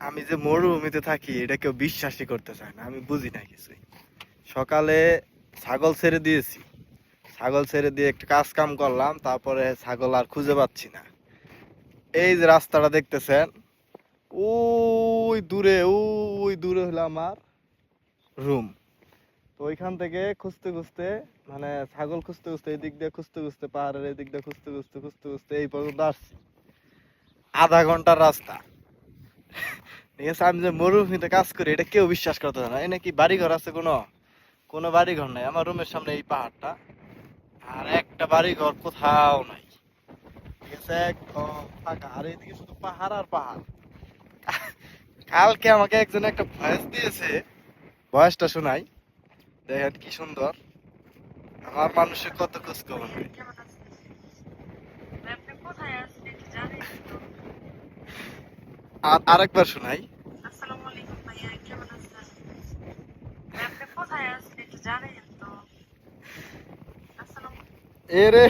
আমি যে মরুভূমিতে থাকি এটা কেউ বিশ্বাসই করতে চায় না, আমি বুঝি না কিছুই। সকালে ছাগল ছেড়ে দিয়েছি, ছাগল ছেড়ে দিয়ে একটু কাজ কাম করলাম, তারপরে ছাগল আর খুঁজে পাচ্ছি না। এই যে রাস্তাটা দেখতেছেন, ওই দূরে হলো আমার রুম। তো ওইখান থেকে খুঁজতে খুঁজতে, মানে ছাগল খুঁজতে খুঁজতে এদিক দিয়ে খুঁজতে খুঁজতে, পাহাড়ের এদিক দিয়ে খুঁজতে খুঁজতে খুঁজতে খুঁজতে এই পর্যন্ত আসছি। আধা ঘন্টার রাস্তা। ঠিক আছে, আমি যে মরুভূমিতে কাজ করি এটা কেউ বিশ্বাস করতে চায় না। এই নাকি বাড়ি ঘর আছে, কোনো কোনো বাড়ি ঘর নাই। আমার রুমের সামনে এই পাহাড়টা, আর একটা বাড়ি ঘর কোথাও নাই। ঠিক আছে, একদম ফাঁকা, আর এইদিকে শুধু পাহাড় আর পাহাড়। কালকে আমাকে একজন একটা ভয়েস দিয়েছে, ভয়েসটা শোনাই, দেখেন কি সুন্দর। আমার মানুষের কত খোঁজ খবর নেই। আর আরেকবার শোনাই। আসসালামু আলাইকুম ভাইয়া, কেমন আছেন? আপনি কোথায় আছেন একটু জানাইন তো। আসসালামু এরে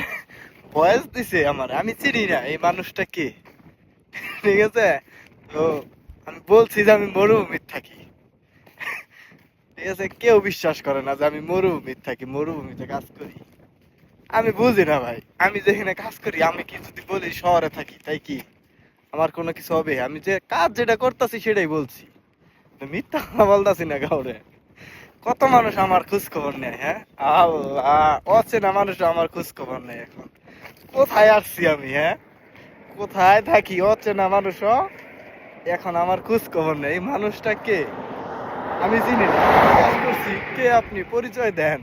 ভয়েস দিছে আমার, আমি চিনি না এই মানুষটা কে। ঠিক আছে, তো আমি বলছি যে আমি মরুভূমিতে থাকি। ঠিক আছে, কেউ বিশ্বাস করে না যে আমি মরুভূমিতে থাকি, মরুভূমিতে কাজ করি। আমি বুঝি না ভাই, আমি যেখানে কাজ করি, আমি কি যদি বলি শহরে থাকি, তাই কি আমার কোনো কিছু হবে? আমি যে কাজ যেটা করতেছি সেটাই বলছি, মিথ্যা কথা বলতাছি না কাউরে। কত মানুষ আমার খোঁজ খবর নেয়, হ্যাঁ আল্লাহ, অচেনা মানুষ আমার খোঁজ খবর নেয় এখন। কোথায় আসছি আমি, হ্যাঁ কোথায় থাকি, অচেনা মানুষ এখন আমার খোঁজ খবর নেই। এই মানুষটা কে আমি চিনি না, জিজ্ঞাসা করছি কে আপনি, পরিচয় দেন।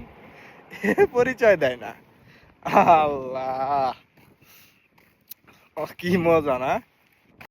পরিচয় দেয় না। আল্লাহ, কি মজা না।